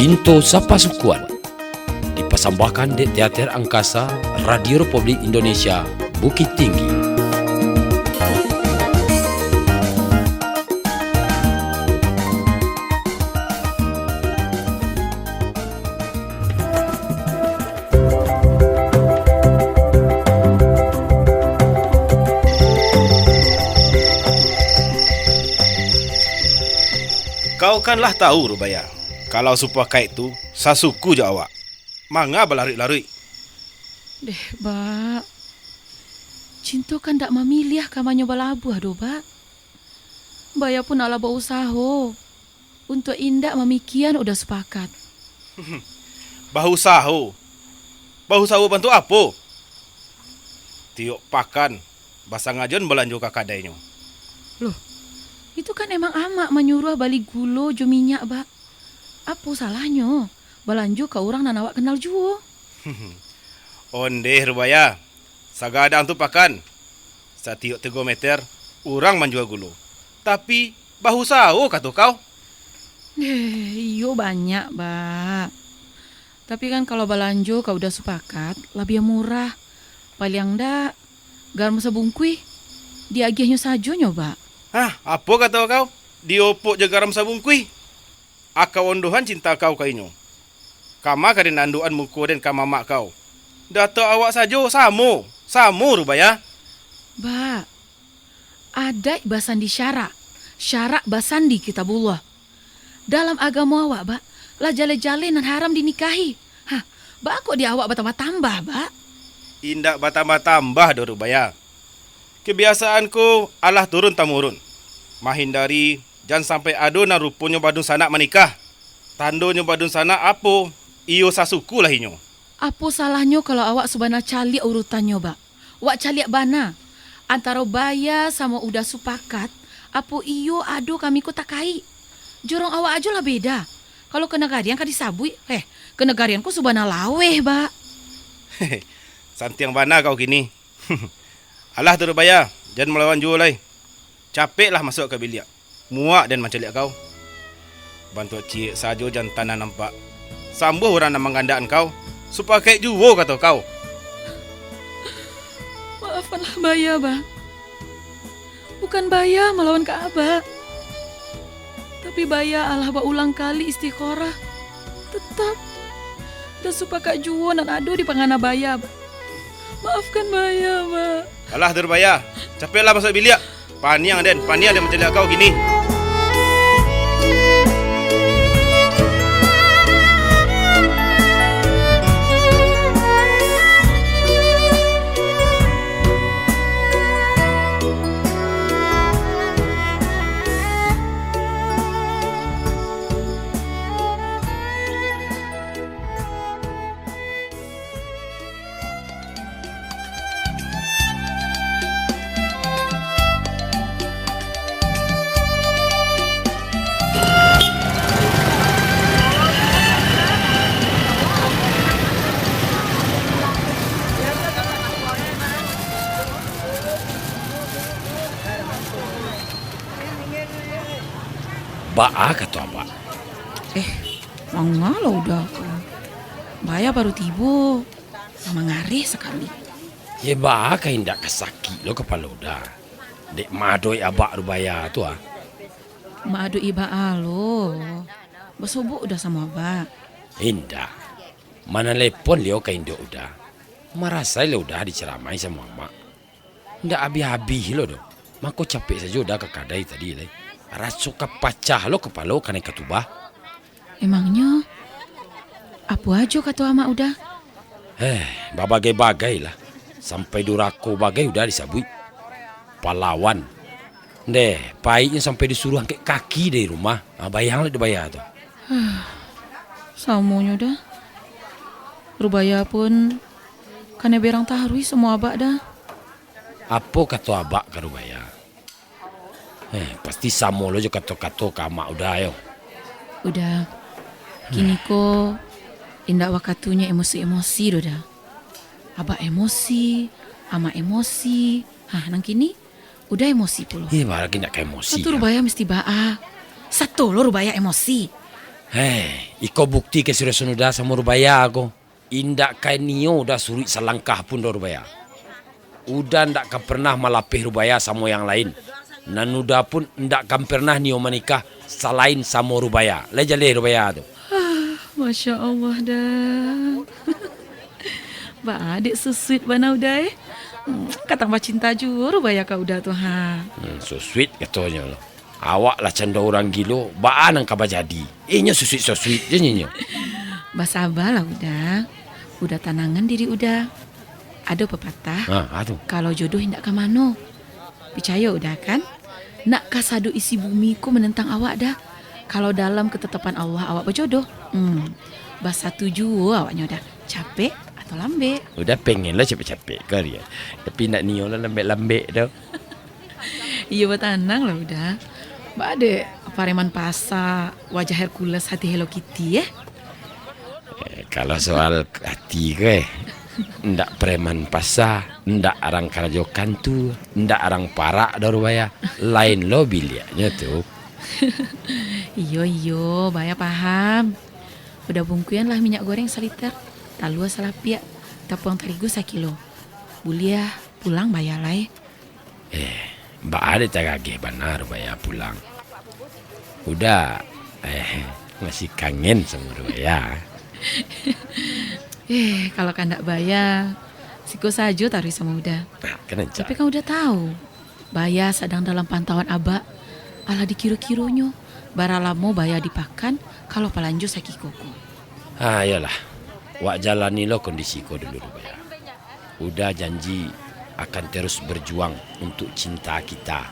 Cinto Sapa Sukuan dipersembahkan di Teater Angkasa Radio Republik Indonesia Bukit Tinggi. Kau kanlah tahu, Rubaya, kalau supaya kait tu sasuku je awak. Manga berlari-lari. Deh, Bak. Cinta kan tak memilih kamanyo balabuh, do, Bak. Baya pun ala berusaha. Untuk indak memikian udah sepakat. Bahu sahu bantu apa? Tiok pakan, basang ajon belanjo kakadainya. Loh, itu kan emang amak menyuruh balik gulo jo minyak, Bak. Apa salahnya? Balanjo ke orang nan awak kenal juo. Ondeh, Rubaya, sagadang tu pakan. Satiok 3 meter, orang menjual gulu. Tapi bahu sahu kata kau. Iyo banyak, Bak. Tapi kan kalau balanjo kau udah sepakat, lebih murah. Paling ndak garam sebungkui. Diagihnya sajonyo, Bak. Hah, apa kata kau? Diopok je garam sabung kui. Akau ondohan cinta kau kainyo. Kama kadin anduan muku dan kama mak kau. Dato awak sajo samo Rubaya. Bak, ada basandi syarak basandi kitabullah. Dalam agama awak, Bak, lah jale-jale nan haram dinikahi. Hah, Bak kok di awak bertambah-tambah, Bak? Indak bertambah-tambah do Rubaya. Kebiasaanku alah turun temurun. Mahindari jangan sampai ado na rupunyo badun sanak menikah. Tandonyo badun sanak apa? Iyo sasuku lah inyo. Apa salahnya kalau awak subana caliak urutannya, Bak? Wak caliak bana? Antara baya sama udah sepakat, apa iyo ado kami ku takai? Jorong awak aja lah beda. Kalau ke negarian kan disabui, ke negarianku subana laweh, Bak. Santiang bana kau kini. Alah tu Rubaya, jangan melawan jualai. Capeklah masuk ke bilik. Muak dan macam liat kau. Bantu cik sajo jangan tanah nampak. Sambuh orang nak menggandaan kau. Supaya kayak juwo kata kau. Maafanlah Baya, Bak. Bukan Baya melawan Ka'bah. Tapi Baya alah ulang kali istiqorah. Tetap. Dan supaya Kak Juwo dan ado di pangana Baya, Bak. Maafkan Baya, Bak. Alah tu Rubaya, capeklah masuk bilik. Paniang dan macam liat kau gini. Baa kata abak. Mangala udah. Baya baru tiba. Lama ngari sekali. Ya baa ka indak kesaki lo kepala udah. Dek madoi abak Rubaya tu ah. Maadu iba alo. Basobuk udah sama Abak. Indah. Mana lepon leo ka indak udah. Merasa lo udah diceramai sama mak. Ndak habis-habis lo do. Mako capek saja udah ke kadai tadi le. Rasu kapacah lo kepala kane katubah. Emangnya apa aja kata ama udah? Bagai-bagai lah. Sampai durako bagai udah disabui. Pahlawan. Pahitnya sampai disuruh angkat kaki dari rumah. Bayang lah dibayar tu. Samonya dah. Rubaya pun kane berang tahrui semua abak dah. Apa kata abak ke Rubaya? Pasti samo lo je kata-kata ke amak udah yo. Udah. Kini ko indak wakatunya emosi-emosi dah. Abak emosi, ama emosi. Nang kini udah emosi pula. Iya, malah kena ke emosi. Satu Rubaya mesti baa. Satu lo Rubaya emosi. Iko bukti ke seriusan udah sama Rubaya aku. Indak kain nio udah suri selangkah pun do Rubaya. Udah ndak kan pernah malapih Rubaya sama yang lain. Nan udah pun ndak kan pernah nio menikah selain sama Rubaya. Lejale Rubaya tu. Masya Allah dah. Ba adik sesuit bana udah Kata mbak cinta juga Rubaya kau udah tuh So sweet katanya lo. Awak lah canda orang gilo, baan ang kaba jadi. Nya so sweet je nyo. Basabah lah udah tanangan diri udah. Ada pepatah, Aduh. kalau jodoh hendak ke mano. Percaya udah kan? Nak kasado isi bumi ku menentang awak dah. Kalau dalam ketetapan Allah awak berjodoh. Basa tuju awaknya udah capek atau lambe. Udah pengen lah capek-capek kali ya. Tapi nak nio lah lambek-lambek dah. Iya bertanang lah udah. Mbak ade pareman pasa wajah Hercules hati Hello Kitty ya. Kalau soal hati ke, ndak preman pasa, ndak arang karajokan tu, ndak arang parak dah Rubaya. Lain lo biliaknya tu. Iyo, Baya paham. Udah bungkuyan lah minyak goreng seliter, talua salapia, tepung terigu 1 kilo. Buliah pulang Baya lai. Mbak ada tagageh benar Rubaya pulang. Udah, masih kangen sama Rubaya. Kalau kandak Baya, siko saja taruh sama udah. Kenapa? Tapi kan udah tahu, Baya sedang dalam pantauan abak. Alah dikiro-kironyo, baralamo Baya dipakan kalau palanjo saki koko. Yalah, wak jalani lo kondisiku dulu Rubaya. Udah janji akan terus berjuang untuk cinta kita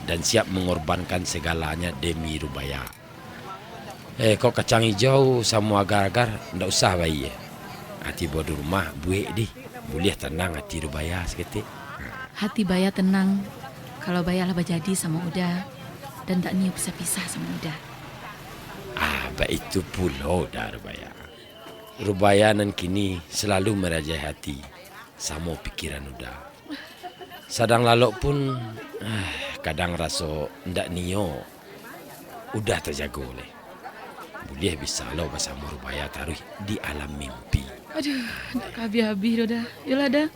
dan siap mengorbankan segalanya demi Rubaya. Kok kacang hijau sama agar-agar ndak usah bayi ya. Hati bawa di rumah buik di. Boleh tenang hati Rubaya seketik. Hati Baya tenang kalau Baya lah jadi sama Uda dan tak niat pisah-pisah sama Uda. Baik itu pula dah Rubaya. Rubaya nan kini selalu merajai hati sama pikiran Uda. Sadang lalok pun kadang rasa ndak nio udah terjaga oleh. Boleh bisa lo bersama Rubaya taruh di alam mimpi. Aduh, ndak habis-habis dah. Yolah dah.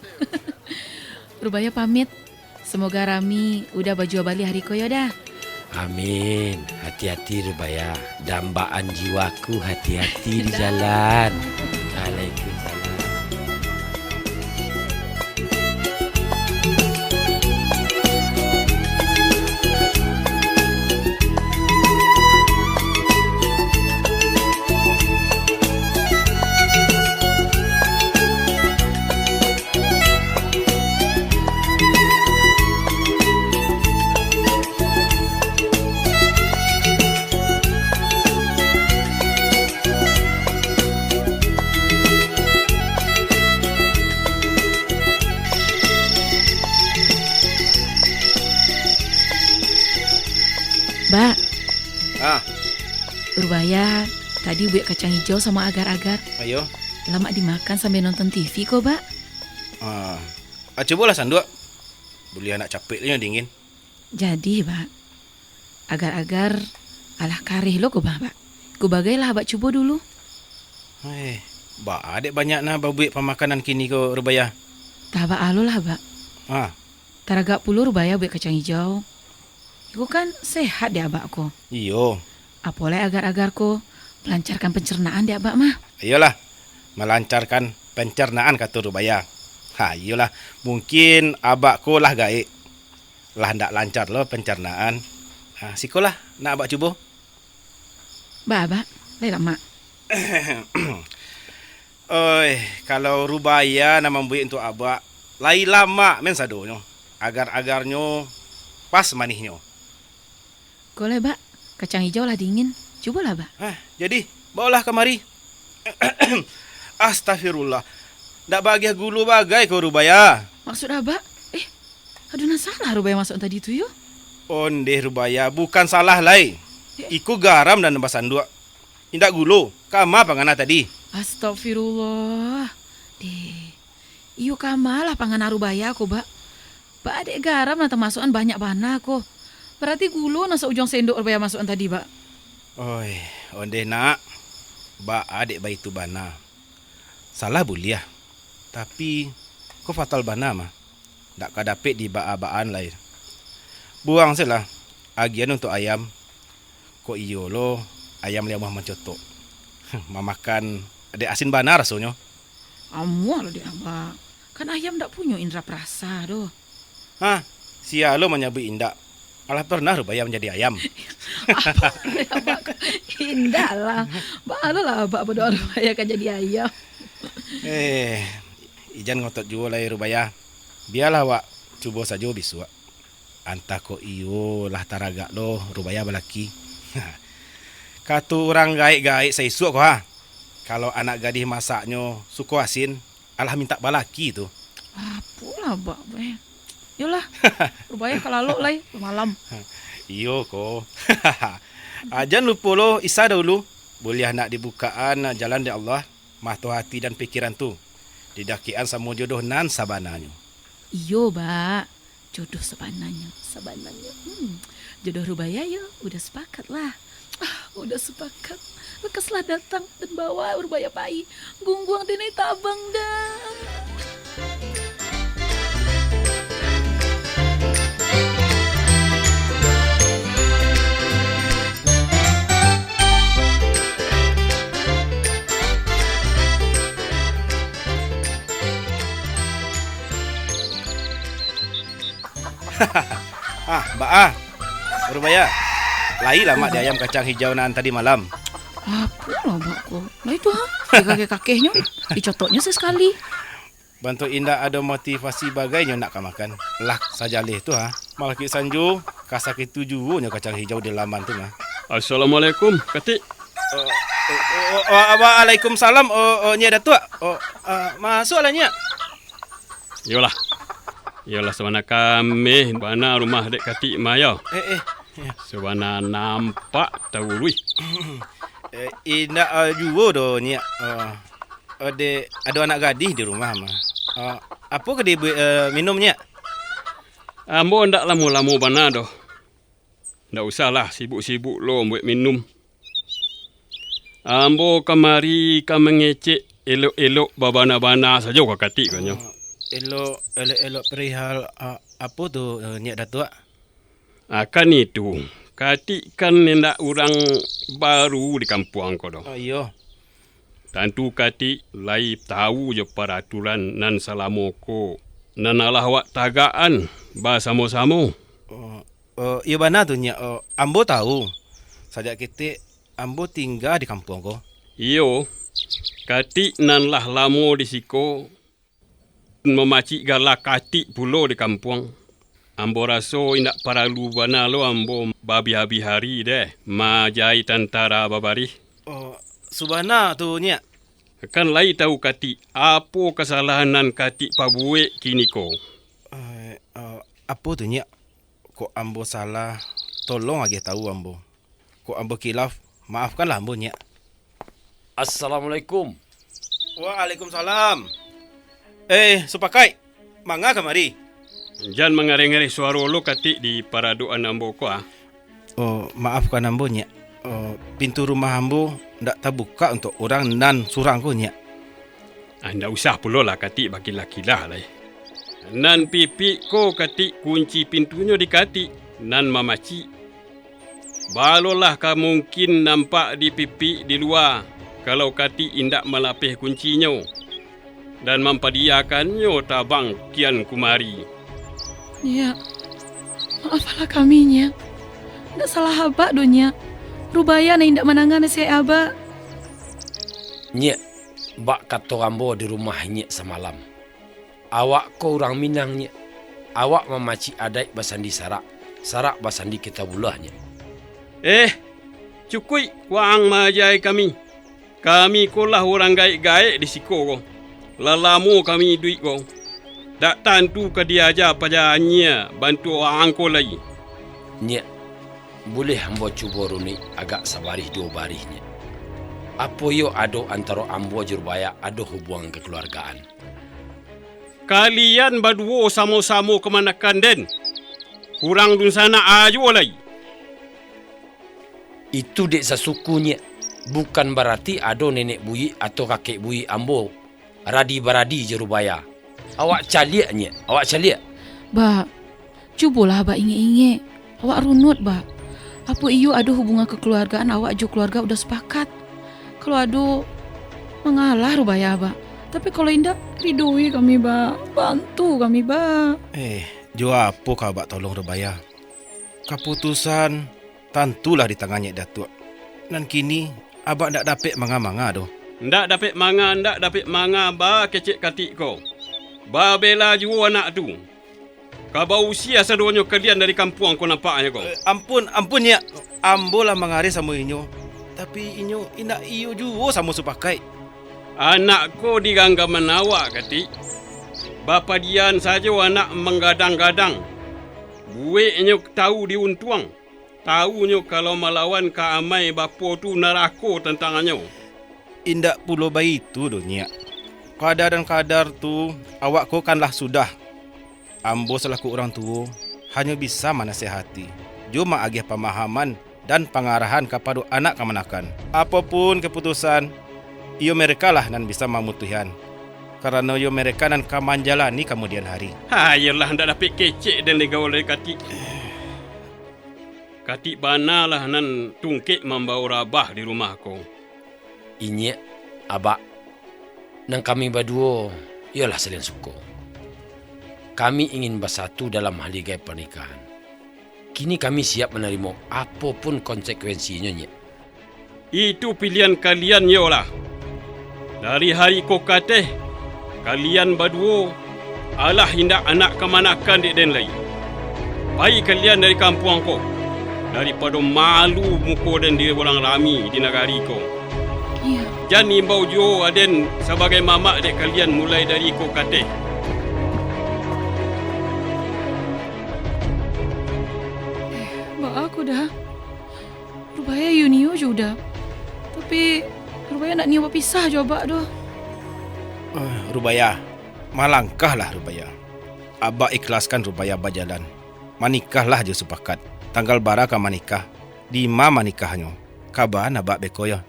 Rubaya pamit. Semoga Rami udah baju balik hari koyo dah. Amin. Hati-hati Rubaya. Dambaan jiwaku hati-hati di jalan. Waalaikumsalam. Mbak, Ah, Rubaya tadi buat kacang hijau sama agar-agar. ayo. Lama dimakan sambil nonton TV kok, Mbak. Cobalah sanduk. Boleh anak capeknya dingin. Jadi, Mbak, agar-agar alah karih lo kok, Mbak. Ku bagailah Mbak coba dulu. Adik banyak nah babuik pemakanan kini ko Rubaya. Tabak alo lah, Mbak. Taragak puluh Rubaya buat kacang hijau. Iku kan sehat deh abak ko. Iyo. Apoleh agar-agar ko melancarkan pencernaan deh abak mah. Iyalah, melancarkan pencernaan kata Rubaya. Iyalah, mungkin abakku lah gaik. Lah ndak lancar lo pencernaan. Sikolah, nak abak cuba. Abak, lain mak. Kalau Rubaya nak membuat untuk abak, lain lama men sadonyo. Agar-agarnyo pas manihnya. Boleh, Mbak. Kacang hijau lah dingin. Cobalah, Mbak. Jadi, bawalah kemari. Astagfirullah. Ndak bahagia gulu bagai kau Rubaya. Maksud Abak? Aduh, nah salah Rubaya masuk tadi tu yo. Ondeh Rubaya, bukan salah lai. Iku garam dan nembas sanduk. Indak gulu. Kama pangana tadi. Astagfirullah. Iyo kamalah panganan Rubaya ko, Mbak. Mbak adek garam nanti masukan banyak bana ko. Berarti gulu nasa ujung sendok Rubaya masukan tadi, Mbak. Onde nak, ba adik bayi tu bana. Salah buliah. Tapi ko fatal bana mah. Dak ka dapet di baan lain. Buang selah. Agian untuk ayam. Ko iyo lo, ayam liam mah mencotok. Mamakan adik asin bana rasanya. Amuah lo dia abah. Kan ayam tak punya indera perasa doh. Hah, sia lo menyebut indak. Alah pernah rupaya menjadi ayam. Apa ya, abah? Indah lah. Baru lah abah berdoa rupaya kan jadi ayam. Ijan ngotot juga lah rupaya. Biarlah wak, cuba saja bisu wak. Antah ko iyo lah taraga lo rupaya balaki. Katu orang gaik-gaik saya suak ko ha. Kalau anak gadis masaknya suku asin, alah minta balaki tu. Apalah abah, be. Yolah, rupaya kalau lai malam. Iyo ko. Jangan lupa lo isa dahulu. Boleh nak dibukaan jalan di Allah, mahtu hati dan pikiran tu. Didakian sama jodoh nan sabananya. Iyo, Mbak. Jodoh sabananya. Jodoh rubaya ya, udah sepakat lah. Udah sepakat. Lekaslah datang dan bawa rubaya pai. Gungguang dinai tabang dah. Mbak Rubaya. Lai lama di ayam kacang hijau nan tadi malam. Apalah Mbak ko. Nah itu kakek-kakeknya dicotoknya sesekali. Bantu indah ada motivasi bagainya nak makan. Lah saja leh tu ha. Malah ki sanju kasaki tujuhnya kacang hijau di laman tu mah. Assalamualaikum, Katik. Waalaikumsalam. Nya datuk. Masuk lah nya. Yolah sebana kami bana rumah dek Katik Maya. Sebana nampak tahu lui. Indah juga do nya. Ada anak gadis di rumah mah. Apa ke dia minumnya? Ambo ndak lama-lama bana doh. Ndak usahlah sibuk-sibuk lo buat minum. Ambo kemari ka mengecek elok-elok babana-bana saja ka Katik kanyo. Elok perihal apa tu nya datuk? Kan itu. Katik kan nendak orang baru di kampung ko doh. Iyo. Tentu Katik lai tahu je peraturan nan salamoko. Nan alah wak tagaan ba samo-samo. Iya bana tu nya. Ambo tahu. Sajak kita ambo tinggal di kampung ko. Iyo. Katik nan lah lamo di siko. Memacik galak Katik pulo di kampung. Ambo raso indak paralu bana lo ambo babi habi hari deh. Majai tantara babari. Subhana tu nya. Kan lai tahu Katik apa kesalahan nan Katik pabuek kini ko. Apa tu nya? Kok ambo salah, tolong age tahu ambo. Kok ambo kilaf, maafkanlah ambo nya. Assalamualaikum. Waalaikumsalam. Supakai. Mangga kamari. Jangan mengareng-areng suara lo Katik di paradoan ambo ko ah. Maafkan ambo nya. Pintu rumah ambo ndak terbuka untuk orang nan surang ko nya. Ndak usah pula lah Katik bagi lakilah lah. Nan pipi ko Katik kunci pintunya di Katik. Nan mamaci. Balolah ka mungkin nampak di pipi di luar. Kalau Katik indak melapih kuncinya. Dan mempadiakannya tabang kian kumari. Ya, maaflah kaminya. Nggak salah abak donya. Rubaya na indak menangan si abak. Nyek, bak kata ambo di rumah nyek semalam. Awak ko orang Minang nyek. Awak memaci adat basandi sarak. Sarak basandi kita bulahnya. Cukui wang majai kami. Kami kolah orang gaik-gaik di siko ko. Lalamu kami duit ko. Tak tentu ke dia aja pajannya bantu orang ko lagi. Nyek, boleh ambo cuba runi agak sabarih dua barihnya. Apa yo ado antara ambo Jurbaya ado hubungan kekeluargaan. Kalian berdua sama-sama kemanakan den. Kurang dun sana aja lagi. Itu dek sesukunya. Bukan berarti ada nenek buyik atau kakek buyik ambo radi baradi je rubaya. Awak caliaknya, awak caliak. Ba, cubalah ba inge-inge. Awak runut ba. Apa iyo ada hubungan kekeluargaan awak jo keluarga udah sepakat. Kalau ada mengalah rubaya ba. Tapi kalau indah ridoi kami ba. Bantu kami ba. Jo apa kau abak tolong rubaya? Keputusan tentulah di tangannya Datuk. Dan kini abak ndak dapat manga-manga doh. Ndak dapat manga ba kecek katik kau. Ba bela jua anak tu. Kau bau usia seduanya kalian dari kampung kau nampaknya kau. Ampun ya. Ambo lah mengari sama inyo. Tapi inyo indak iyo jua sama supakai. Anak kau diganggaman awak katik. Bapa dian saja anak menggadang-gadang. Buiknya tahu diuntuang. Tahunya kalau melawan ka amai bapa tu neraka tentangannya. Indak pulau bayi tu dunia. Kadar dan kadar tu awak ko kanlah sudah. Ambo selaku orang tua hanya bisa menasihati. Cuma agih pemahaman dan pengarahan kepada anak kemanakan. Apapun keputusan, iyo mereka lah dan bisa memutuskan. Karena iyo mereka dan kaman jalani kemudian hari. Yalah ndak dapat kecek dan digaul dari katik. Katik bana lah nan tungkit membawa rabah di rumah kau. Inyek, abak, nang kami berdua, ialah saling suka. Kami ingin bersatu dalam haligai pernikahan. Kini kami siap menerima apapun konsekuensinya, Nyek. Itu pilihan kalian, yolah. Dari hari kau kata, kalian berdua alah hindak anak kemanakan dek den lain. Baik kalian dari kampung kau. Daripada malu muka dan diri orang rami di negari kau. Iya. Jan imbau jo aden sebagai mamak dek kalian mulai dari kau kata. Ba aku dah. Rupaya Yunio juga. Tapi rupaya nak niu pisah jo ba doh. Rubaya, malangkahlah Rubaya. Abak ikhlaskan Rubaya berjalan. Manikahlah je sepakat. Tanggal baraka manikah. Di ma manikahnya. Kaban abak bekoya.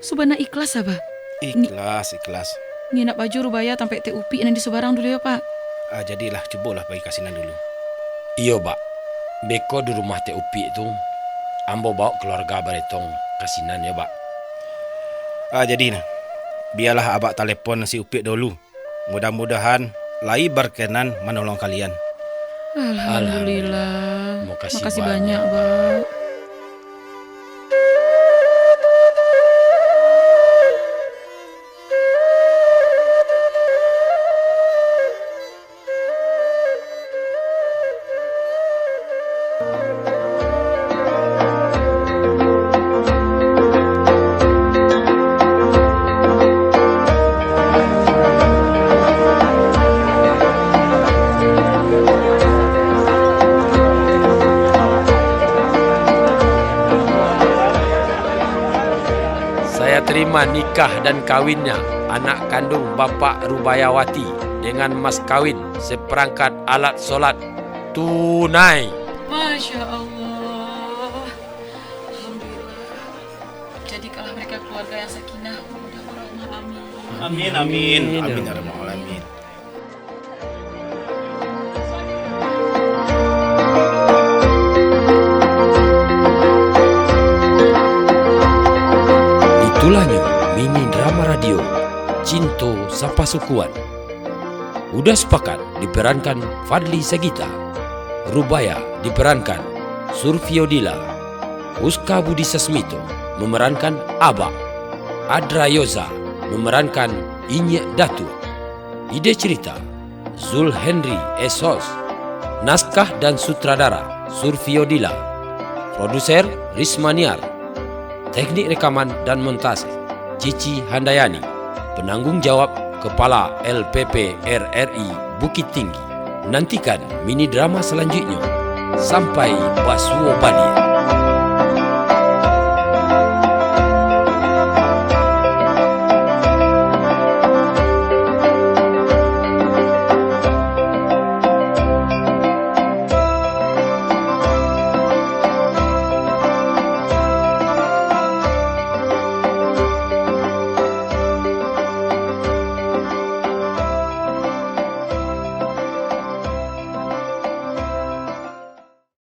Subana ikhlas apa? Ikhlas. Ni nak baju rubaya sampai upi nanti sebarang dulu ya, Pak. Jadilah cubalah bagi kasinan dulu. Iyo, Pak. Beko di rumah Teh Upi itu, ambo bawa keluarga baretong kasinan ya, Pak. Jadi nah. Biarlah abak telepon si Upi dulu. Mudah-mudahan lai berkenan menolong kalian. Alhamdulillah. Makasih banyak, Pak. Terima nikah dan kawinnya anak kandung Bapak Rubayawati dengan mas kawin seperangkat alat solat tunai. Masya Allah. Alhamdulillah. Jadikanlah mereka keluarga yang sakinah, mawaddah warahmah. Amin. Amin ya rabbal alamin. Itulahnya mini drama radio Cinto Sapa Sukuan. Udah sepakat diperankan Fadli Sagita. Rubaya diperankan Surfio Dila. Uska Budi Sasmito memerankan Aba. Adra Yoza memerankan Inyek Datu. Ide cerita Zul Henry Esos. Naskah dan sutradara Surfio Dila. Produser Rismaniar. Teknik rekaman dan montase Cici Handayani. Penanggung jawab Kepala LPP RRI Bukit Tinggi. Nantikan mini drama selanjutnya. Sampai Basuo Balia.